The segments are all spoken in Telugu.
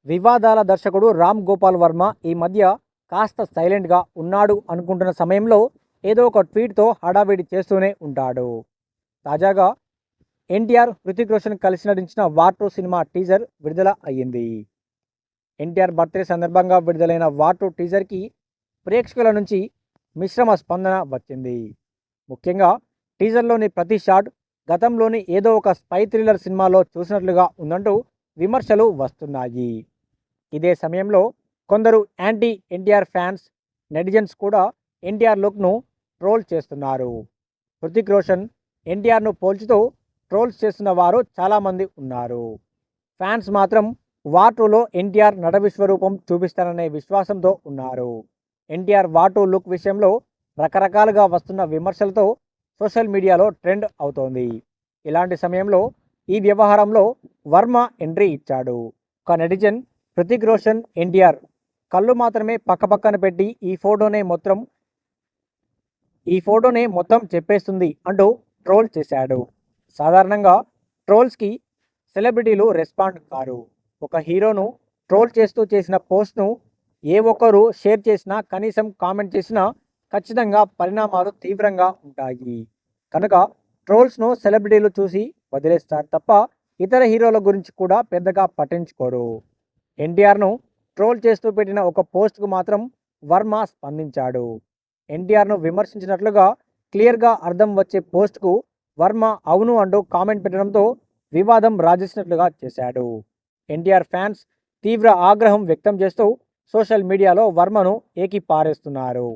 వివాదాల దర్శకుడు రామ్ గోపాల్ వర్మ ఈ మధ్య కాస్త సైలెంట్గా ఉన్నాడు అనుకుంటున్న సమయంలో ఏదో ఒక ట్వీట్తో హడావిడి చేస్తూనే ఉంటాడు. తాజాగా ఎన్టీఆర్, హృతిక్ రోషన్ కలిసి నటించిన వార్ 2 సినిమా టీజర్ విడుదల అయ్యింది. ఎన్టీఆర్ బర్త్డే సందర్భంగా విడుదలైన వార్ 2 టీజర్కి ప్రేక్షకుల నుంచి మిశ్రమ స్పందన వచ్చింది. ముఖ్యంగా టీజర్లోని ప్రతి షాట్ గతంలోని ఏదో ఒక స్పై థ్రిల్లర్ సినిమాలో చూసినట్లుగా ఉందంటూ విమర్శలు వస్తున్నాయి. ఇదే సమయంలో కొందరు యాంటీ ఎన్టీఆర్ ఫ్యాన్స్, నెటిజన్స్ కూడా ఎన్టీఆర్ లుక్ను ట్రోల్ చేస్తున్నారు. హృతిక్ రోషన్ ఎన్టీఆర్ను పోల్చుతూ ట్రోల్స్ చేస్తున్న వారు చాలామంది ఉన్నారు. ఫ్యాన్స్ మాత్రం వార్ 2లో ఎన్టీఆర్ నట విశ్వరూపం చూపిస్తారనే విశ్వాసంతో ఉన్నారు. ఎన్టీఆర్ వార్ 2 లుక్ విషయంలో రకరకాలుగా వస్తున్న విమర్శలతో సోషల్ మీడియాలో ట్రెండ్ అవుతోంది. ఇలాంటి సమయంలో ఈ వ్యవహారంలో వర్మ ఎంట్రీ ఇచ్చాడు. ఒక నెటిజన్ హృతిక్ రోషన్, ఎన్టీఆర్ కళ్ళు మాత్రమే పక్కపక్కన పెట్టి ఈ ఫోటోనే మొత్తం చెప్పేస్తుంది అంటూ ట్రోల్ చేశాడు. సాధారణంగా ట్రోల్స్కి సెలబ్రిటీలు రెస్పాండ్ కారు. ఒక హీరోను ట్రోల్ చేస్తూ చేసిన పోస్ట్ను ఏ ఒక్కరు షేర్ చేసినా, కనీసం కామెంట్ చేసినా ఖచ్చితంగా పరిణామాలు తీవ్రంగా ఉంటాయి. కనుక ట్రోల్స్ను సెలబ్రిటీలు చూసి వదిలేస్తారు తప్ప ఇతర హీరోల గురించి కూడా పెద్దగా పట్టించుకోరు. ఎన్టీఆర్ను ట్రోల్ చేస్తూ పెట్టిన ఒక పోస్ట్కు మాత్రం వర్మ స్పందించాడు. ఎన్టీఆర్ను విమర్శించినట్లుగా క్లియర్గా అర్థం వచ్చే పోస్ట్కు వర్మ అవును అంటూ కామెంట్ పెట్టడంతో వివాదం రాజేసినట్లుగా చేశాడు. ఎన్టీఆర్ ఫ్యాన్స్ తీవ్ర ఆగ్రహం వ్యక్తం చేస్తూ సోషల్ మీడియాలో వర్మను ఏకిపారేస్తున్నారు.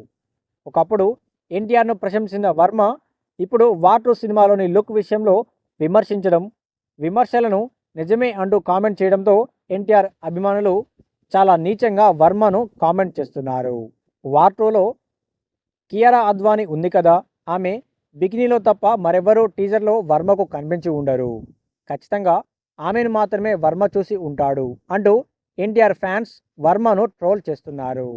ఒకప్పుడు ఎన్టీఆర్ను ప్రశంసించిన వర్మ ఇప్పుడు వార్ 2 సినిమాలోని లుక్ విషయంలో విమర్శలను నిజమే అంటూ కామెంట్ చేయడంతో ఎన్టీఆర్ అభిమానులు చాలా నీచంగా వర్మను కామెంట్ చేస్తున్నారు. వార్ 2లో కియారా అద్వానీ ఉంది కదా, ఆమె బికినీలో తప్ప మరెవరూ టీజర్లో వర్మకు కనిపించి ఉండరు. ఖచ్చితంగా ఆమెను మాత్రమే వర్మ చూసి ఉంటాడు అంటూ ఎన్టీఆర్ ఫ్యాన్స్ వర్మను ట్రోల్ చేస్తున్నారు.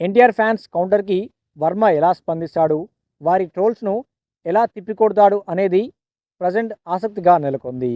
ఎన్టీఆర్ ఫ్యాన్స్ కౌంటర్కి వర్మ ఎలా స్పందిస్తాడు, వారి ట్రోల్స్ను ఎలా తిప్పికొడతాడు అనేది ప్రజెంట్ ఆసక్తిగా నెలకొంది.